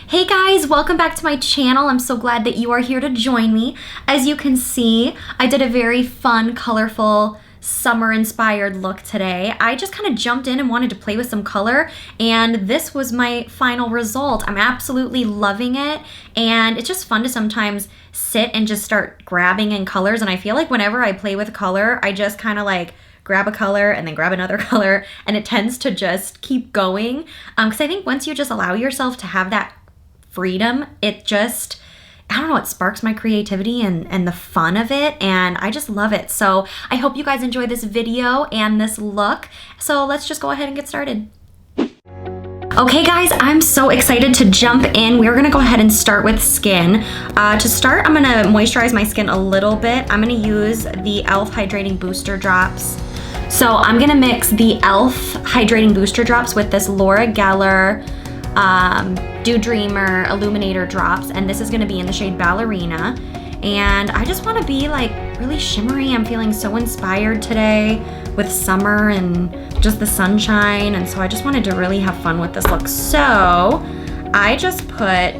Hey guys, welcome back to my channel. I'm so glad that you are here to join me. As you can see, I did a very fun, colorful, summer-inspired look today. I just kind of jumped in and wanted to play with some color, and this was my final result. I'm absolutely loving it, and it's just fun to sometimes sit and just start grabbing in colors, and I feel like whenever I play with color, I just kind of like grab a color and then grab another color, and it tends to just keep going. Because I think once you just allow yourself to have that freedom, it just, I don't know, it sparks my creativity and the fun of it, and I just love it. So I hope you guys enjoy this video and this look. So let's just go ahead and get started. Okay guys, I'm so excited to jump in. We're gonna go ahead and start with skin. To start, I'm gonna moisturize my skin a little bit. I'm gonna use the e.l.f. Hydrating Booster Drops. So I'm gonna mix the e.l.f. Hydrating Booster Drops with this Laura Gellar Dew Dreamer Illuminator drops, and this is gonna be in the shade Ballerina. And I just wanna be like really shimmery. I'm feeling so inspired today with summer and just the sunshine, and so I just wanted to really have fun with this look. So I just put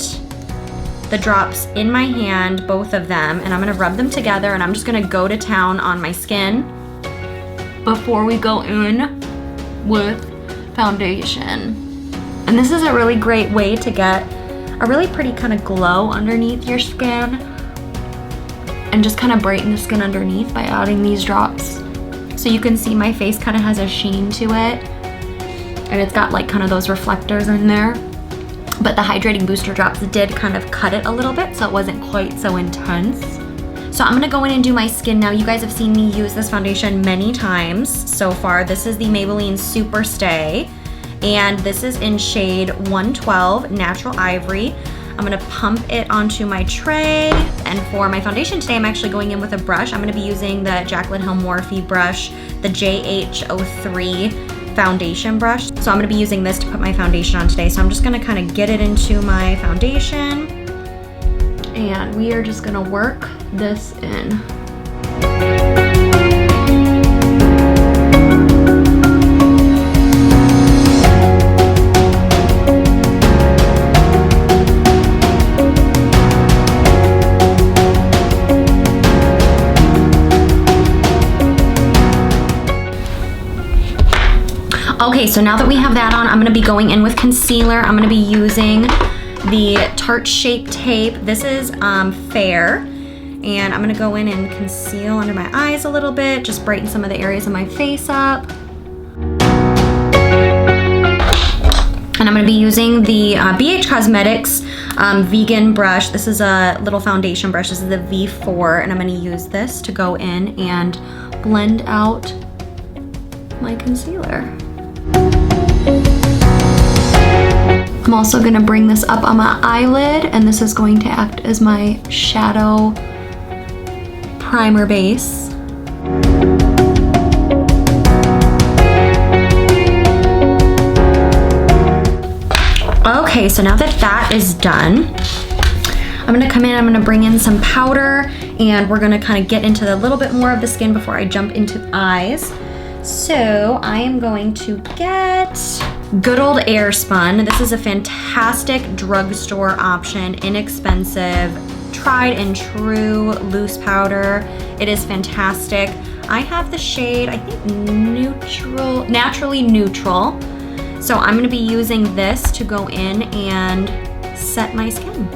the drops in my hand, both of them, and I'm gonna rub them together, and I'm just gonna go to town on my skin before we go in with foundation. And this is a really great way to get a really pretty kind of glow underneath your skin and just kind of brighten the skin underneath by adding these drops. So you can see my face kind of has a sheen to it, and it's got like kind of those reflectors in there. But the Hydrating Booster Drops did kind of cut it a little bit, so it wasn't quite so intense. So I'm gonna go in and do my skin now. You guys have seen me use this foundation many times so far. This is the Maybelline Super Stay, and this is in shade 112 Natural Ivory. I'm gonna pump it onto my tray, and for my foundation today, I'm actually going in with a brush. I'm gonna be using the Jaclyn Hill Morphe brush, the JH03 foundation brush. So I'm gonna be using this to put my foundation on today. So I'm just gonna kind of get it into my foundation, and we are just gonna work this in. Okay, so now that we have that on, I'm gonna be going in with concealer. I'm gonna be using the Tarte Shape Tape. This is Fair, and I'm gonna go in and conceal under my eyes a little bit, just brighten some of the areas of my face up. And I'm gonna be using the BH Cosmetics vegan brush. This is a little foundation brush. This is the V4, and I'm gonna use this to go in and blend out my concealer. I'm also gonna bring this up on my eyelid, and this is going to act as my shadow primer base. Okay, so now that that is done, I'm gonna come in, I'm gonna bring in some powder, and we're gonna kind of get into a little bit more of the skin before I jump into the eyes. So I am going to get good old Airspun. This is a fantastic drugstore option, inexpensive, tried and true loose powder. It is fantastic. I have the shade, I think Naturally Neutral. So I'm gonna be using this to go in and set my skin.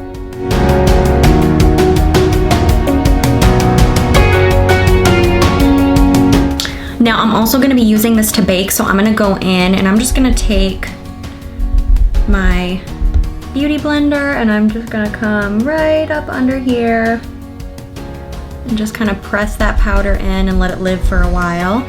Now I'm also gonna be using this to bake, so I'm gonna go in and I'm just gonna take my beauty blender, and I'm just gonna come right up under here and just kind of press that powder in and let it live for a while.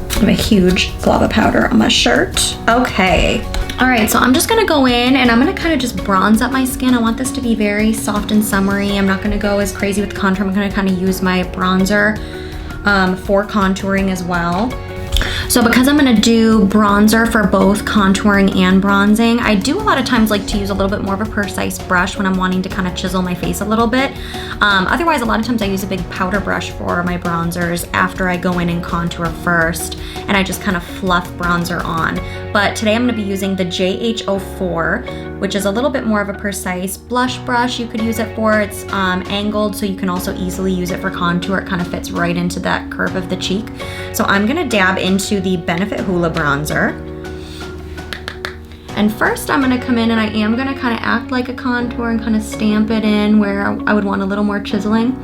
I have a huge glob of powder on my shirt. Okay. All right, so I'm just gonna go in and I'm gonna kind of just bronze up my skin. I want this to be very soft and summery. I'm not gonna go as crazy with the contour. I'm gonna kind of use my bronzer for contouring as well. So because I'm gonna do bronzer for both contouring and bronzing, I do a lot of times like to use a little bit more of a precise brush when I'm wanting to kind of chisel my face a little bit. Otherwise, a lot of times I use a big powder brush for my bronzers after I go in and contour first, and I just kind of fluff bronzer on. But today I'm gonna be using the JH04, which is a little bit more of a precise blush brush you could use it for. It's angled, so you can also easily use it for contour. It kind of fits right into that curve of the cheek. So I'm gonna dab into the Benefit Hoolah bronzer. And first I'm gonna come in and I am gonna kind of act like a contour and kind of stamp it in where I would want a little more chiseling.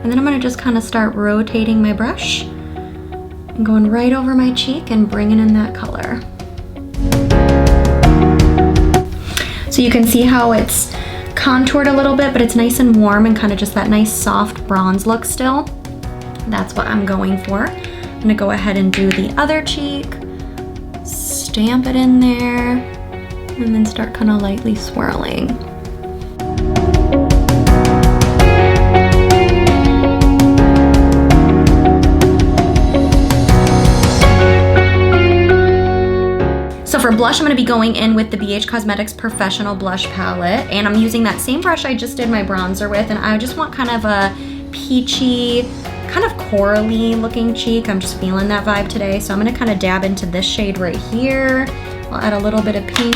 And then I'm gonna just kind of start rotating my brush and going right over my cheek and bringing in that color. So you can see how it's contoured a little bit, but it's nice and warm and kind of just that nice soft bronze look still. That's what I'm going for. I'm gonna go ahead and do the other cheek, stamp it in there, and then start kind of lightly swirling. So for blush, I'm gonna be going in with the BH Cosmetics Professional Blush Palette, and I'm using that same brush I just did my bronzer with, and I just want kind of a peachy, kind of corally looking cheek. I'm just feeling that vibe today. So I'm gonna kind of dab into this shade right here. I'll add a little bit of pink,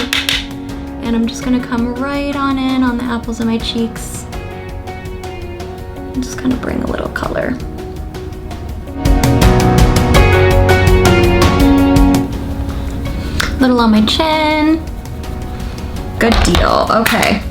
and I'm just gonna come right on in on the apples of my cheeks and just kind of bring a little color. Little on my chin. Good deal. Okay.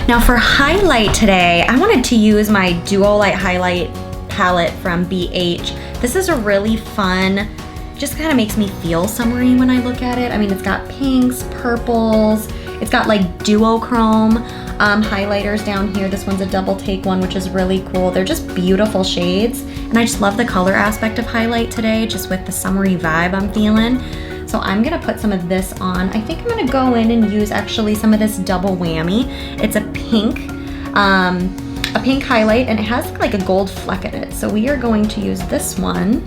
Now for highlight today, I wanted to use my Duo Light Highlight palette from BH. This is a really fun, just kind of makes me feel summery when I look at it. I mean, it's got pinks, purples, it's got like duochrome highlighters down here. This one's a double take one, which is really cool. They're just beautiful shades, and I just love the color aspect of highlight today, just with the summery vibe I'm feeling. So I'm gonna put some of this on. I think I'm gonna go in and use actually some of this double whammy. It's a pink highlight, and it has like a gold fleck in it. So we are going to use this one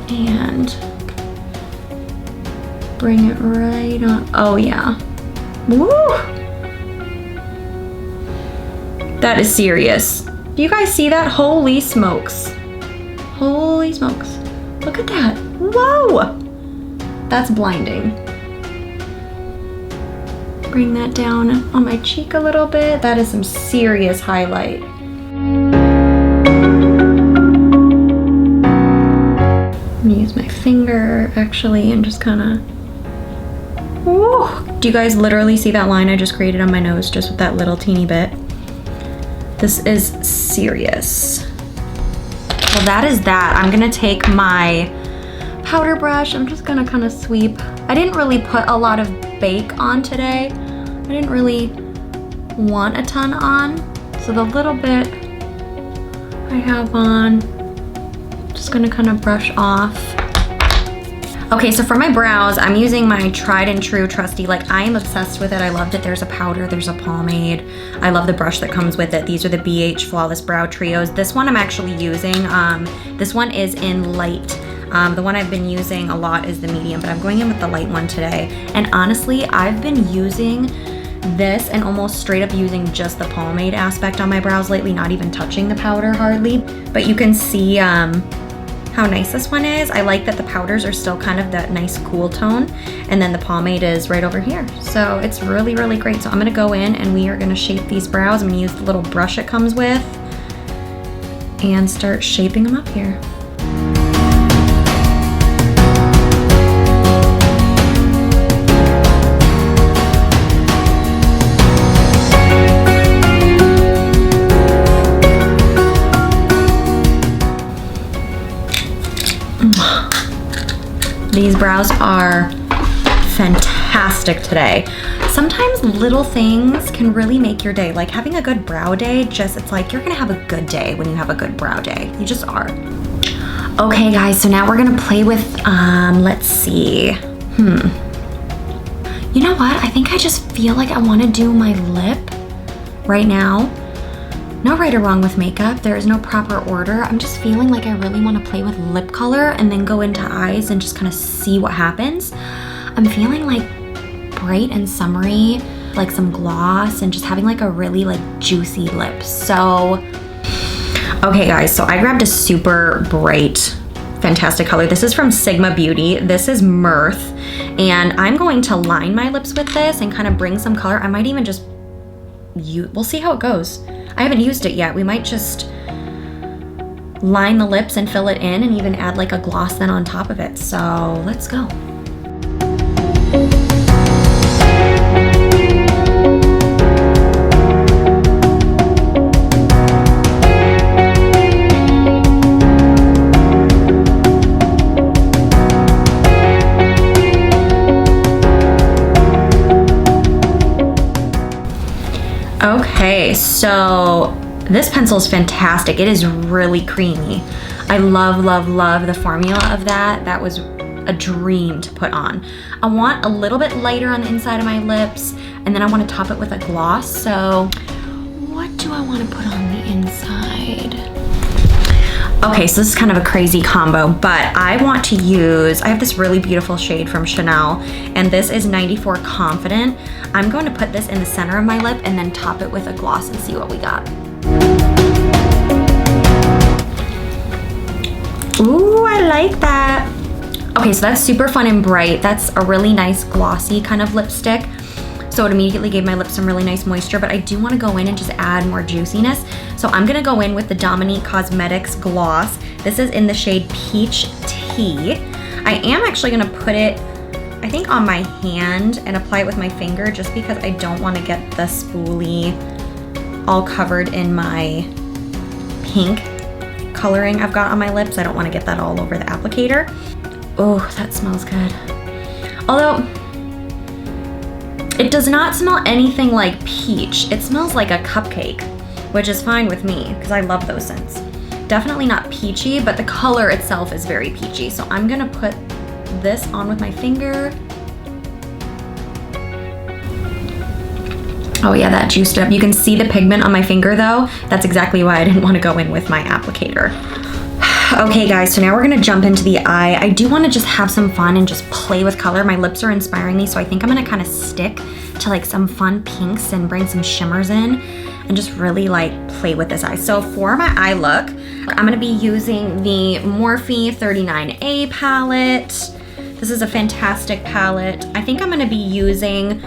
and bring it right on. Oh yeah. Woo! That is serious. Do you guys see that? Holy smokes. Holy smokes. Look at that. Whoa! That's blinding. Bring that down on my cheek a little bit. That is some serious highlight. I'm gonna use my finger actually and just kind of, whoa! Do you guys literally see that line I just created on my nose just with that little teeny bit? This is serious. Well, that is that. I'm gonna take my powder brush. I'm just gonna kind of sweep. I didn't really put a lot of bake on today. I didn't really want a ton on. So the little bit I have on, just gonna kind of brush off. Okay, so for my brows, I'm using my tried and true trusty, like I am obsessed with it. I loved it. There's a powder, there's a pomade. I love the brush that comes with it. These are the BH Flawless Brow Trios. This one I'm actually using. This one is in light. The one I've been using a lot is the medium, but I'm going in with the light one today. And honestly, I've been using this and almost straight up using just the pomade aspect on my brows lately, not even touching the powder hardly. But you can see how nice this one is. I like that the powders are still kind of that nice cool tone, and then the pomade is right over here. So it's really, really great. So I'm gonna go in and we are gonna shape these brows. I'm gonna use the little brush it comes with and start shaping them up here. These brows are fantastic today. Sometimes little things can really make your day. Like having a good brow day, just, it's like you're gonna have a good day when you have a good brow day. You just are. Okay guys, so now we're gonna play with, let's see. You know what? I think I just feel like I wanna do my lip right now no right or wrong with makeup. There is no proper order. I'm just feeling like I really want to play with lip color and then go into eyes and just kind of see what happens. I'm feeling like bright and summery, like some gloss, and just having like a really like juicy lip. So, okay guys, so I grabbed a super bright, fantastic color. This is from Sigma Beauty. This is Mirth, and I'm going to line my lips with this and kind of bring some color. I might even just we'll see how it goes. I haven't used it yet. We might just line the lips and fill it in and even add like a gloss then on top of it. So let's go. Okay, so this pencil is fantastic. It is really creamy. I love, love, love the formula of that. That was a dream to put on. I want a little bit lighter on the inside of my lips, and then I want to top it with a gloss. So what do I want to put on the inside? Okay, so this is kind of a crazy combo, but I want to use, I have this really beautiful shade from Chanel, and this is 94 Confident. I'm going to put this in the center of my lip and then top it with a gloss and see what we got. Ooh, I like that. Okay, so that's super fun and bright. That's a really nice glossy kind of lipstick. So it immediately gave my lips some really nice moisture, but I do want to go in and just add more juiciness. So I'm gonna go in with the Dominique Cosmetics Gloss. This is in the shade Peach Tea. I am actually gonna put it, I think, on my hand and apply it with my finger, just because I don't want to get the spoolie all covered in my pink coloring I've got on my lips. I don't want to get that all over the applicator. Oh, that smells good. Although, it does not smell anything like peach. It smells like a cupcake, which is fine with me because I love those scents. Definitely not peachy, but the color itself is very peachy. So I'm gonna put this on with my finger. Oh yeah, that juiced up. You can see the pigment on my finger though. That's exactly why I didn't want to go in with my applicator. Okay guys, so now we're gonna jump into the eye. I do wanna just have some fun and just play with color. My lips are inspiring me, so I think I'm gonna kind of stick to like some fun pinks and bring some shimmers in and just really like play with this eye. So for my eye look, I'm gonna be using the Morphe 39A palette. This is a fantastic palette. I think I'm gonna be using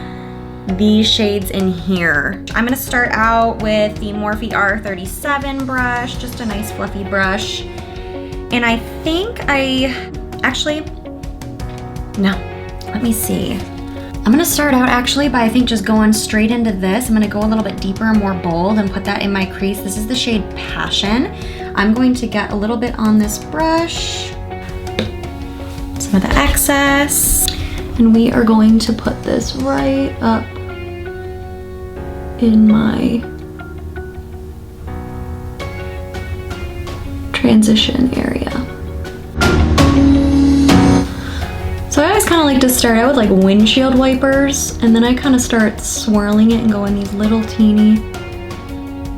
these shades in here. I'm gonna start out with the Morphe R37 brush, just a nice fluffy brush. And I think no, let me see. I'm gonna start out actually by I think just going straight into this. I'm gonna go a little bit deeper and more bold and put that in my crease. This is the shade Passion. I'm going to get a little bit on this brush, some of the excess, and we are going to put this right up in my transition area. So I always kind of like to start out with like windshield wipers, and then I kind of start swirling it and go in these little teeny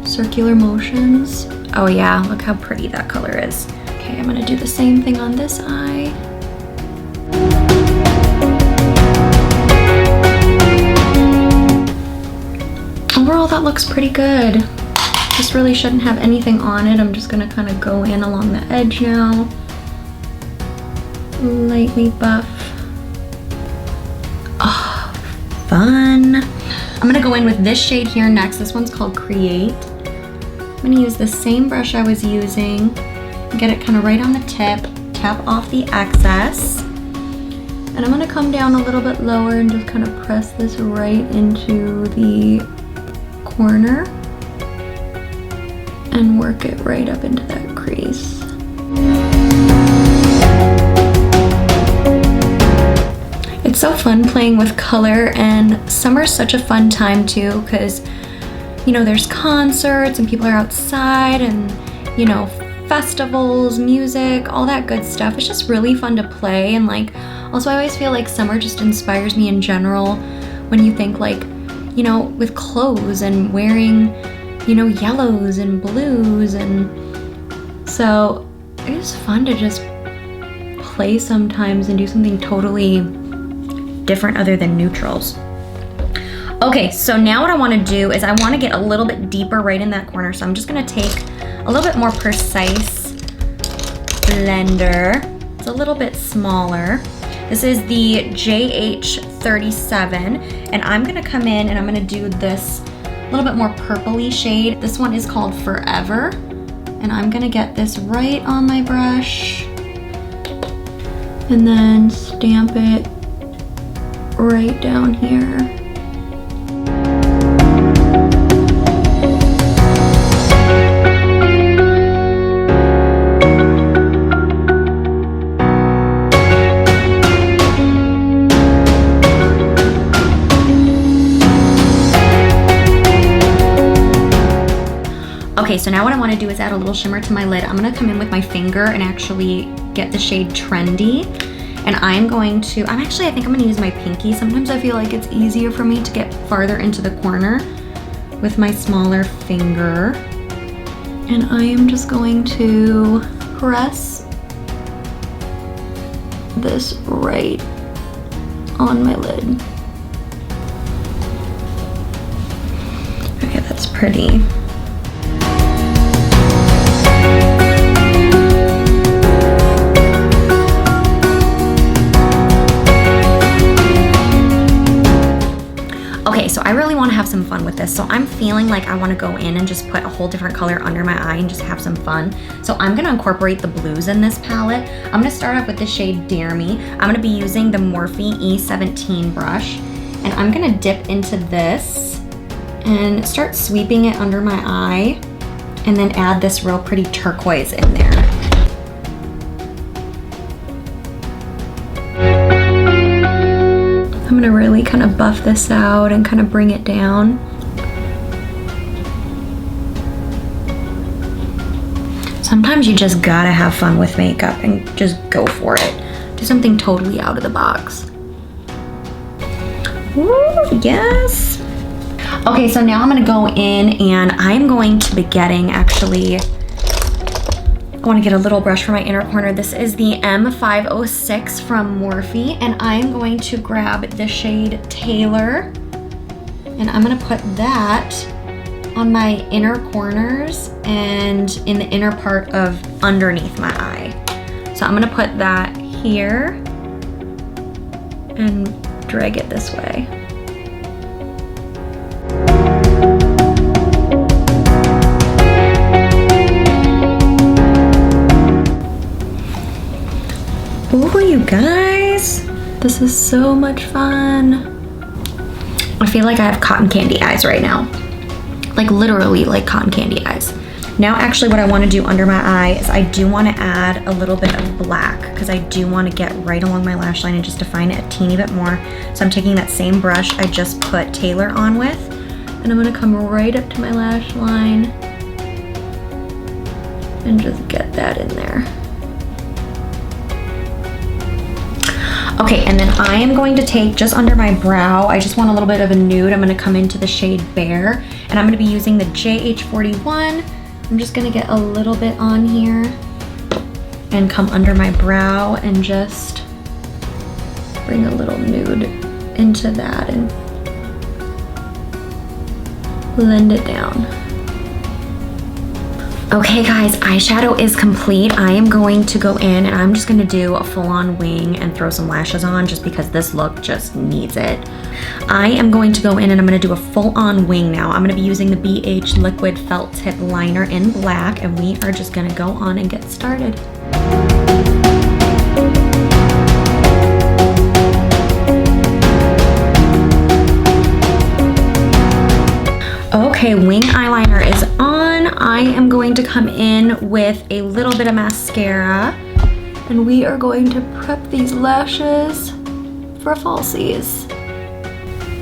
circular motions. Oh yeah, look how pretty that color is. Okay, I'm gonna do the same thing on this eye. Overall, that looks pretty good. This really shouldn't have anything on it. I'm just gonna kind of go in along the edge now. Lightly buff. Oh, fun. I'm gonna go in with this shade here next. This one's called Create. I'm gonna use the same brush I was using, get it kind of right on the tip, tap off the excess, and I'm gonna come down a little bit lower and just kind of press this right into the corner and work it right up into that crease. It's so fun playing with color, and summer's such a fun time too, because you know, there's concerts and people are outside and, you know, festivals, music, all that good stuff. It's just really fun to play. And like, also I always feel like summer just inspires me in general when you think like, you know, with clothes and wearing you know, yellows and blues, and so it's fun to just play sometimes and do something totally different other than neutrals. Okay, so now what I want to do is I want to get a little bit deeper right in that corner. So I'm just going to take a little bit more precise blender. It's a little bit smaller. This is the JH37, and I'm going to come in and I'm going to do this little bit more purpley shade. This one is called Forever, and I'm going to get this right on my brush and then stamp it right down here. Okay, so now what I want to do is add a little shimmer to my lid. I'm going to come in with my finger and actually get the shade Trendy. And I'm think I'm going to use my pinky. Sometimes I feel like it's easier for me to get farther into the corner with my smaller finger. And I am just going to press this right on my lid. Okay, that's pretty. Okay, so I really want to have some fun with this. So I'm feeling like I want to go in and just put a whole different color under my eye and just have some fun. So I'm going to incorporate the blues in this palette. I'm going to start off with the shade Dear Me. I'm going to be using the Morphe E17 brush, and I'm going to dip into this and start sweeping it under my eye and then add this real pretty turquoise in there. I'm gonna really kind of buff this out and kind of bring it down. Sometimes you just gotta have fun with makeup and just go for it. Do something totally out of the box. Ooh, yes. Okay, so now I'm gonna go in and I'm going to be getting I want to get a little brush for my inner corner. This is the M506 from Morphe, and I'm going to grab the shade Tailor, and I'm going to put that on my inner corners and in the inner part of underneath my eye. So I'm going to put that here and drag it this way. Ooh, you guys, this is so much fun. I feel like I have cotton candy eyes right now. Like literally like cotton candy eyes. Now actually what I want to do under my eye is I do want to add a little bit of black because I do want to get right along my lash line and just define it a teeny bit more. So I'm taking that same brush I just put Tailor on with, and I'm going to come right up to my lash line and just get that in there. Okay, and then I am going to take just under my brow, I just want a little bit of a nude. I'm gonna come into the shade Bear, and I'm gonna be using the JH41. I'm just gonna get a little bit on here and come under my brow and just bring a little nude into that and blend it down. Okay guys, eyeshadow is complete. I am going to go in and I'm just gonna do a full-on wing and throw some lashes on just because this look just needs it. I am going to go in and I'm gonna do a full-on wing now. I'm gonna be using the BH Liquid Felt Tip Liner in black, and we are just gonna go on and get started. Okay, wing eyeliner is on. I am going to come in with a little bit of mascara, and we are going to prep these lashes for falsies.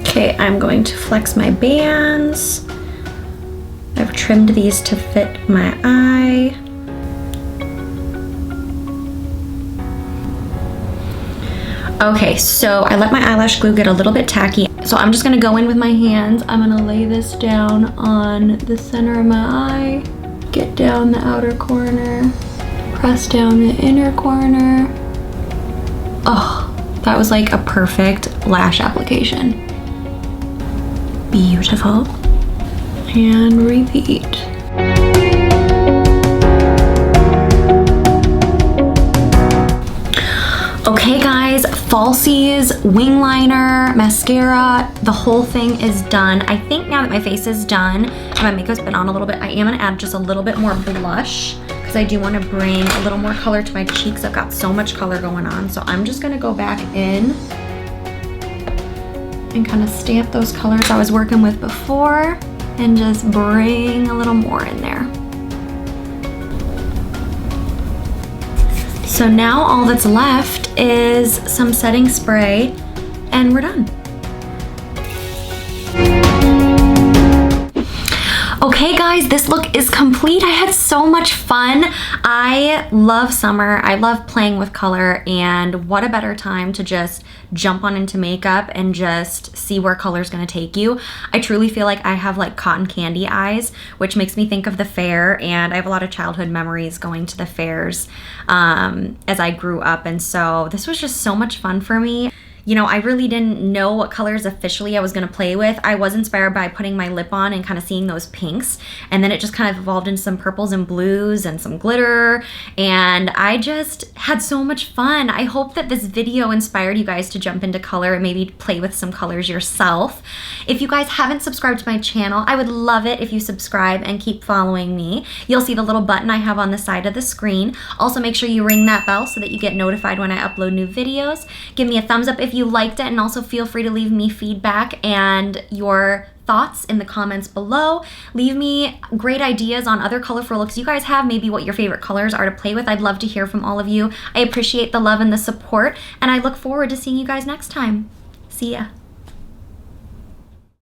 Okay, I'm going to flex my bands. I've trimmed these to fit my eye. Okay, so I let my eyelash glue get a little bit tacky, So I'm just gonna go in with my hands. I'm gonna lay this down on the center of my eye, get down the outer corner, press down the inner corner. Oh, that was like a perfect lash application. Beautiful. And repeat. Okay guys, falsies, wing liner, mascara, the whole thing is done. I think now that my face is done and my makeup's been on a little bit, I am gonna add just a little bit more blush because I do want to bring a little more color to my cheeks. I've got so much color going on. So I'm just gonna go back in and kind of stamp those colors I was working with before and just bring a little more in there. So now all that's left is some setting spray and we're done. Okay guys, this look is complete. I had so much fun. I love summer. I love playing with color, and what a better time to just jump on into makeup and just see where color's gonna take you. I truly feel like I have like cotton candy eyes, which makes me think of the fair, and I have a lot of childhood memories going to the fairs as I grew up, and so this was just so much fun for me. You know, I really didn't know what colors officially I was gonna play with. I was inspired by putting my lip on and kind of seeing those pinks, and then it just kind of evolved into some purples and blues and some glitter, and I just had so much fun. I hope that this video inspired you guys to jump into color and maybe play with some colors yourself. If you guys haven't subscribed to my channel, I would love it if you subscribe and keep following me. You'll see the little button I have on the side of the screen. Also, make sure you ring that bell so that you get notified when I upload new videos. Give me a thumbs up if you liked it, and also feel free to leave me feedback and your thoughts in the comments below. Leave me great ideas on other colorful looks you guys have, maybe what your favorite colors are to play with. I'd love to hear from all of you. I appreciate the love and the support, and I look forward to seeing you guys next time. See ya.